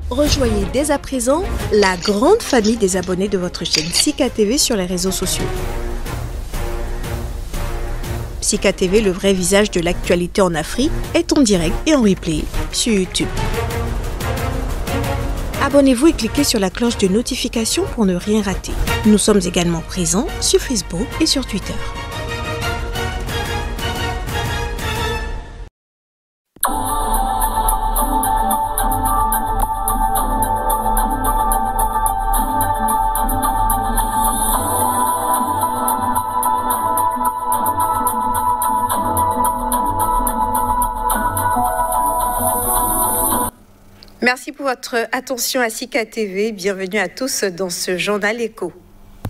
Rejoignez dès à présent la grande famille des abonnés de votre chaîne Sika TV sur les réseaux sociaux. Sika TV, le vrai visage de l'actualité en Afrique, est en direct et en replay sur YouTube. Abonnez-vous et cliquez sur la cloche de notification pour ne rien rater. Nous sommes également présents sur Facebook et sur Twitter. Merci pour votre attention à Sika TV. Bienvenue à tous dans ce journal éco.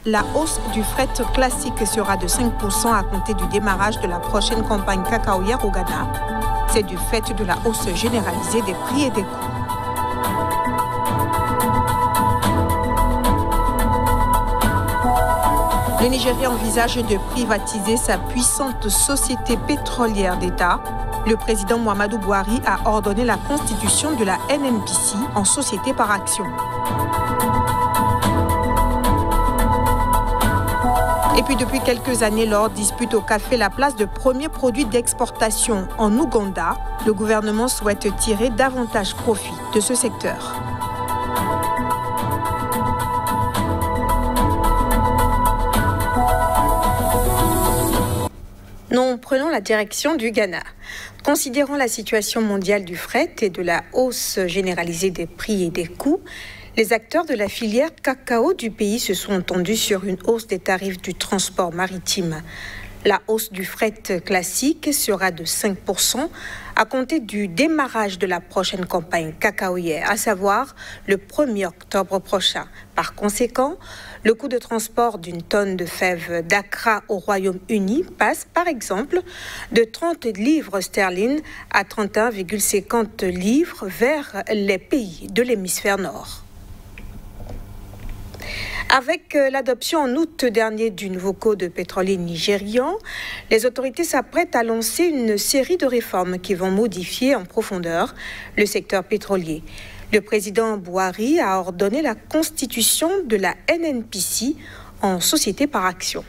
La hausse du fret classique sera de 5% à compter du démarrage de la prochaine campagne cacaoyère au Ghana. C'est du fait de la hausse généralisée des prix et des coûts. Le Nigeria envisage de privatiser sa puissante société pétrolière d'État. Le président Muhammadu Buhari a ordonné la constitution de la NNPC en société par action. Et puis depuis quelques années, l'or dispute au café la place de premier produit d'exportation en Ouganda. Le gouvernement souhaite tirer davantage profit de ce secteur. Nous prenons la direction du Ghana. Considérant la situation mondiale du fret et de la hausse généralisée des prix et des coûts, les acteurs de la filière cacao du pays se sont entendus sur une hausse des tarifs du transport maritime. La hausse du fret classique sera de 5% à compter du démarrage de la prochaine campagne cacaoyère, à savoir le 1er octobre prochain. Par conséquent, le coût de transport d'une tonne de fèves d'Accra au Royaume-Uni passe, par exemple, de 30 livres sterling à 31,50 livres vers les pays de l'hémisphère nord. Avec l'adoption en août dernier du nouveau code pétrolier nigérian, les autorités s'apprêtent à lancer une série de réformes qui vont modifier en profondeur le secteur pétrolier. Le président Buhari a ordonné la constitution de la NNPC en société par action.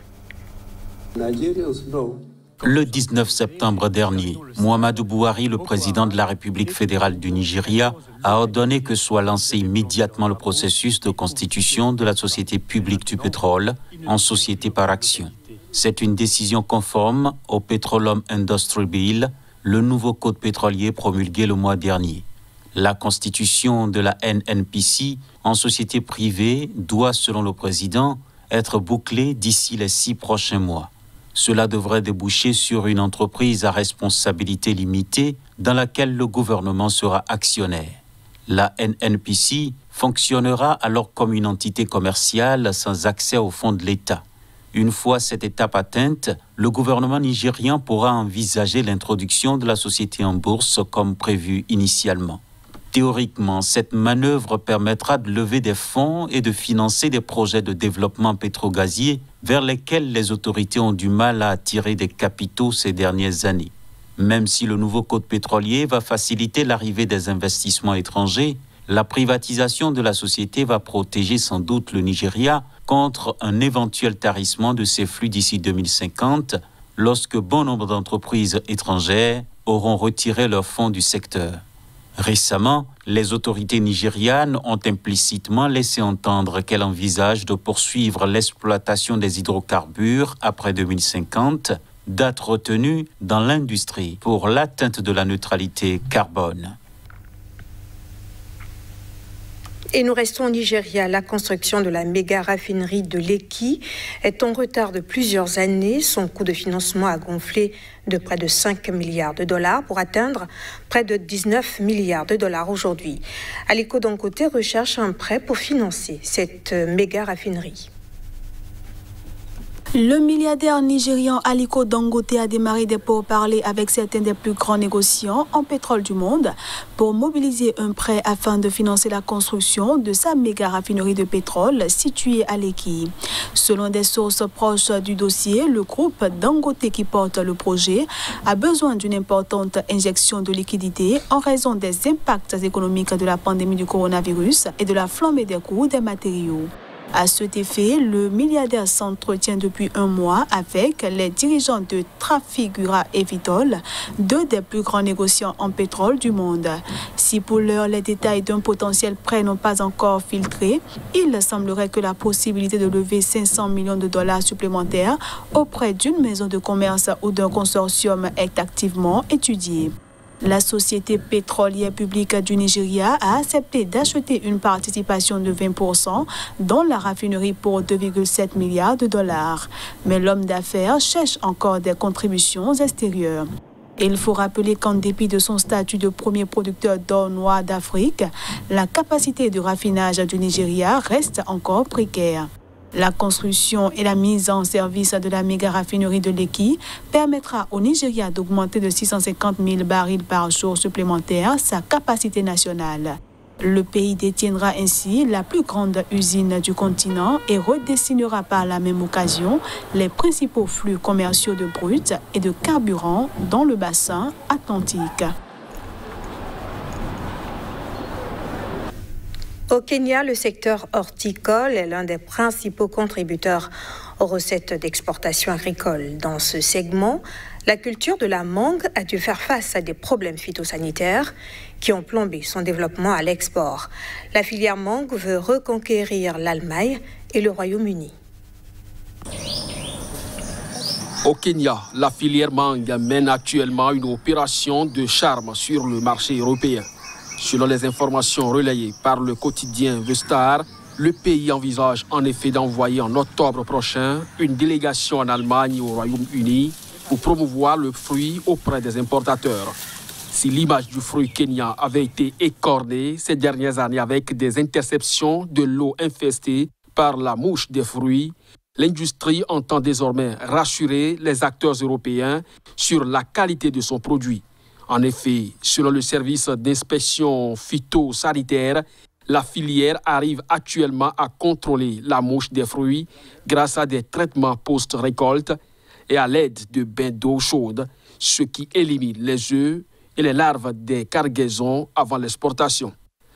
Le 19 septembre dernier, Muhammadu Buhari, le président de la République fédérale du Nigeria, a ordonné que soit lancé immédiatement le processus de constitution de la Société publique du pétrole en société par action. C'est une décision conforme au Petroleum Industry Bill, le nouveau code pétrolier promulgué le mois dernier. La constitution de la NNPC en société privée doit, selon le président, être bouclée d'ici les 6 prochains mois. Cela devrait déboucher sur une entreprise à responsabilité limitée dans laquelle le gouvernement sera actionnaire. La NNPC fonctionnera alors comme une entité commerciale sans accès aux fonds de l'État. Une fois cette étape atteinte, le gouvernement nigérian pourra envisager l'introduction de la société en bourse comme prévu initialement. Théoriquement, cette manœuvre permettra de lever des fonds et de financer des projets de développement pétrogazier vers lesquels les autorités ont du mal à attirer des capitaux ces dernières années. Même si le nouveau code pétrolier va faciliter l'arrivée des investissements étrangers, la privatisation de la société va protéger sans doute le Nigeria contre un éventuel tarissement de ces flux d'ici 2050, lorsque bon nombre d'entreprises étrangères auront retiré leurs fonds du secteur. Récemment, les autorités nigérianes ont implicitement laissé entendre qu'elles envisagent de poursuivre l'exploitation des hydrocarbures après 2050, date retenue dans l'industrie pour l'atteinte de la neutralité carbone. Et nous restons au Nigeria. La construction de la méga raffinerie de Lekki est en retard de plusieurs années. Son coût de financement a gonflé de près de 5 milliards de dollars pour atteindre près de 19 milliards de dollars aujourd'hui. Aliko Dangote recherche un prêt pour financer cette méga raffinerie. Le milliardaire nigérian Aliko Dangote a démarré des pourparlers avec certains des plus grands négociants en pétrole du monde pour mobiliser un prêt afin de financer la construction de sa méga raffinerie de pétrole située à Lekki. Selon des sources proches du dossier, le groupe Dangote qui porte le projet a besoin d'une importante injection de liquidités en raison des impacts économiques de la pandémie du coronavirus et de la flambée des coûts des matériaux. À cet effet, le milliardaire s'entretient depuis un mois avec les dirigeants de Trafigura et Vitol, deux des plus grands négociants en pétrole du monde. Si pour l'heure les détails d'un potentiel prêt n'ont pas encore filtré, il semblerait que la possibilité de lever 500 millions de dollars supplémentaires auprès d'une maison de commerce ou d'un consortium est activement étudiée. La société pétrolière publique du Nigeria a accepté d'acheter une participation de 20% dans la raffinerie pour 2,7 milliards de dollars. Mais l'homme d'affaires cherche encore des contributions extérieures. Il faut rappeler qu'en dépit de son statut de premier producteur d'or noir d'Afrique, la capacité de raffinage du Nigeria reste encore précaire. La construction et la mise en service de la méga raffinerie de Lekki permettra au Nigeria d'augmenter de 650 000 barils par jour supplémentaires sa capacité nationale. Le pays détiendra ainsi la plus grande usine du continent et redessinera par la même occasion les principaux flux commerciaux de brut et de carburant dans le bassin atlantique. Au Kenya, le secteur horticole est l'un des principaux contributeurs aux recettes d'exportation agricole. Dans ce segment, la culture de la mangue a dû faire face à des problèmes phytosanitaires qui ont plombé son développement à l'export. La filière mangue veut reconquérir l'Allemagne et le Royaume-Uni. Au Kenya, la filière mangue mène actuellement une opération de charme sur le marché européen. Selon les informations relayées par le quotidien The Star, le pays envisage en effet d'envoyer en octobre prochain une délégation en Allemagne et au Royaume-Uni pour promouvoir le fruit auprès des importateurs. Si l'image du fruit kenyan avait été écornée ces dernières années avec des interceptions de l'eau infestée par la mouche des fruits, l'industrie entend désormais rassurer les acteurs européens sur la qualité de son produit. En effet, selon le service d'inspection phytosanitaire, la filière arrive actuellement à contrôler la mouche des fruits grâce à des traitements post-récolte et à l'aide de bains d'eau chaude, ce qui élimine les œufs et les larves des cargaisons avant l'exportation.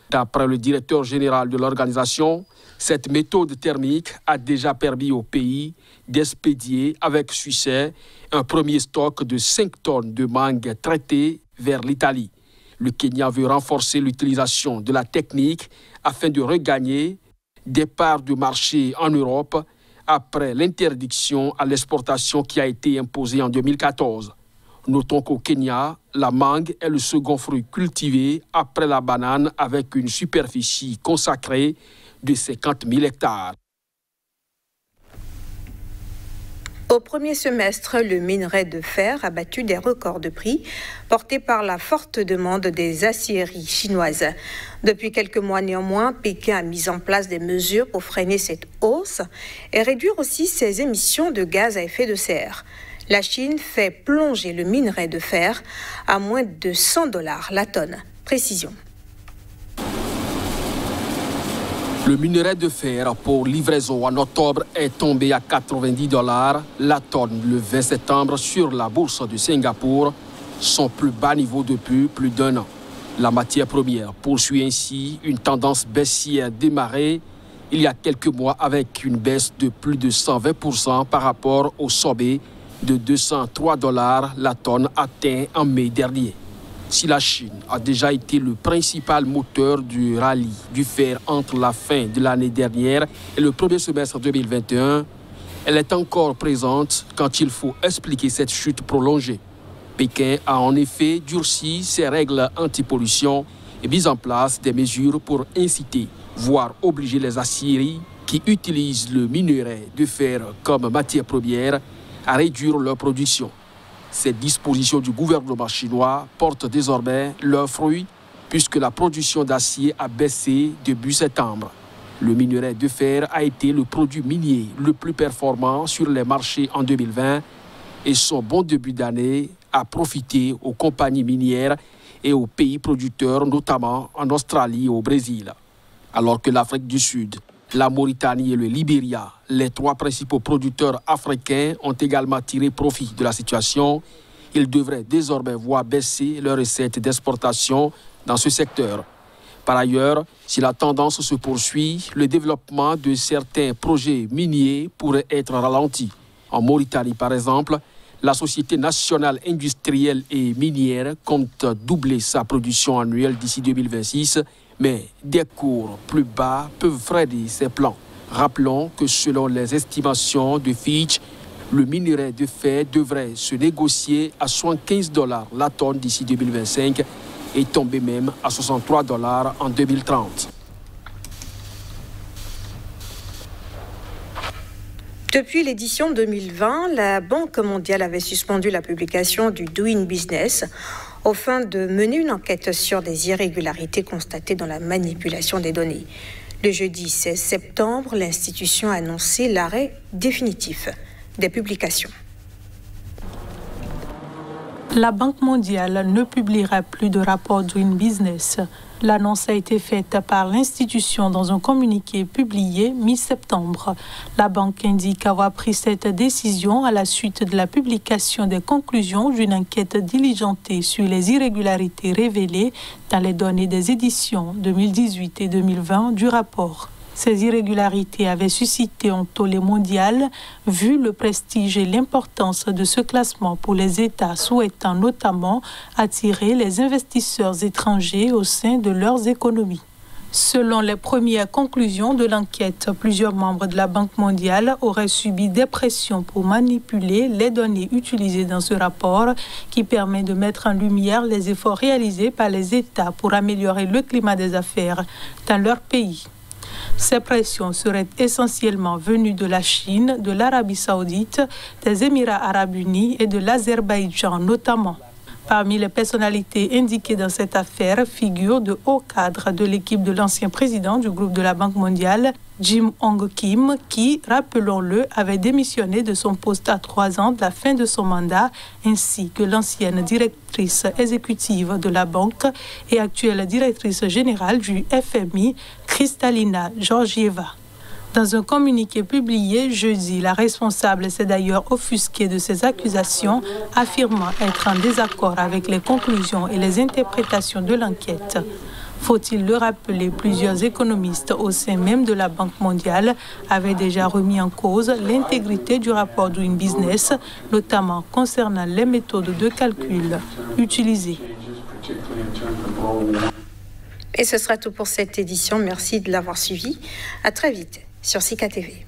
D'après le directeur général de l'organisation, cette méthode thermique a déjà permis au pays d'expédier avec succès un premier stock de 5 tonnes de mangue traitées vers l'Italie. Le Kenya veut renforcer l'utilisation de la technique afin de regagner des parts de marché en Europe après l'interdiction à l'exportation qui a été imposée en 2014. Notons qu'au Kenya, la mangue est le second fruit cultivé après la banane avec une superficie consacrée de 50 000 hectares. Au premier semestre, le minerai de fer a battu des records de prix portés par la forte demande des aciéries chinoises. Depuis quelques mois néanmoins, Pékin a mis en place des mesures pour freiner cette hausse et réduire aussi ses émissions de gaz à effet de serre. La Chine fait plonger le minerai de fer à moins de $100 la tonne. Précision. Le minerai de fer pour livraison en octobre est tombé à $90 la tonne le 20 septembre sur la bourse de Singapour, son plus bas niveau depuis plus d'un an. La matière première poursuit ainsi une tendance baissière démarrée il y a quelques mois avec une baisse de plus de 120% par rapport au sommet de $203 la tonne atteint en mai dernier. Si la Chine a déjà été le principal moteur du rallye du fer entre la fin de l'année dernière et le premier semestre 2021, elle est encore présente quand il faut expliquer cette chute prolongée. Pékin a en effet durci ses règles anti-pollution et mis en place des mesures pour inciter, voire obliger les aciéries qui utilisent le minerai de fer comme matière première à réduire leur production. Ces dispositions du gouvernement chinois portent désormais leurs fruits puisque la production d'acier a baissé début septembre. Le minerai de fer a été le produit minier le plus performant sur les marchés en 2020 et son bon début d'année a profité aux compagnies minières et aux pays producteurs, notamment en Australie et au Brésil. Alors que l'Afrique du Sud, la Mauritanie et le Libéria, les trois principaux producteurs africains, ont également tiré profit de la situation, ils devraient désormais voir baisser leurs recettes d'exportation dans ce secteur. Par ailleurs, si la tendance se poursuit, le développement de certains projets miniers pourrait être ralenti. En Mauritanie, par exemple, la Société nationale industrielle et minière compte doubler sa production annuelle d'ici 2026, mais des cours plus bas peuvent freiner ces plans. Rappelons que selon les estimations de Fitch, le minerai de fer devrait se négocier à $75 la tonne d'ici 2025 et tomber même à $63 en 2030. Depuis l'édition 2020, la Banque mondiale avait suspendu la publication du Doing Business aux fins de mener une enquête sur des irrégularités constatées dans la manipulation des données. Le jeudi 16 septembre, l'institution a annoncé l'arrêt définitif des publications. La Banque mondiale ne publiera plus de rapport Doing Business. L'annonce a été faite par l'institution dans un communiqué publié mi-septembre. La banque indique avoir pris cette décision à la suite de la publication des conclusions d'une enquête diligentée sur les irrégularités révélées dans les données des éditions 2018 et 2020 du rapport. Ces irrégularités avaient suscité un tollé mondial, vu le prestige et l'importance de ce classement pour les États souhaitant notamment attirer les investisseurs étrangers au sein de leurs économies. Selon les premières conclusions de l'enquête, plusieurs membres de la Banque mondiale auraient subi des pressions pour manipuler les données utilisées dans ce rapport qui permet de mettre en lumière les efforts réalisés par les États pour améliorer le climat des affaires dans leur pays. Ces pressions seraient essentiellement venues de la Chine, de l'Arabie saoudite, des Émirats arabes unis et de l'Azerbaïdjan notamment. Parmi les personnalités indiquées dans cette affaire figurent de hauts cadres de l'équipe de l'ancien président du groupe de la Banque mondiale, Jim Hong Kim, qui, rappelons-le, avait démissionné de son poste à 3 ans de la fin de son mandat, ainsi que l'ancienne directrice exécutive de la banque et actuelle directrice générale du FMI, Kristalina Georgieva. Dans un communiqué publié jeudi, la responsable s'est d'ailleurs offusquée de ces accusations, affirmant être en désaccord avec les conclusions et les interprétations de l'enquête. Faut-il le rappeler, plusieurs économistes au sein même de la Banque mondiale avaient déjà remis en cause l'intégrité du rapport Doing Business, notamment concernant les méthodes de calcul utilisées. Et ce sera tout pour cette édition. Merci de l'avoir suivi. À très vite sur Sika TV.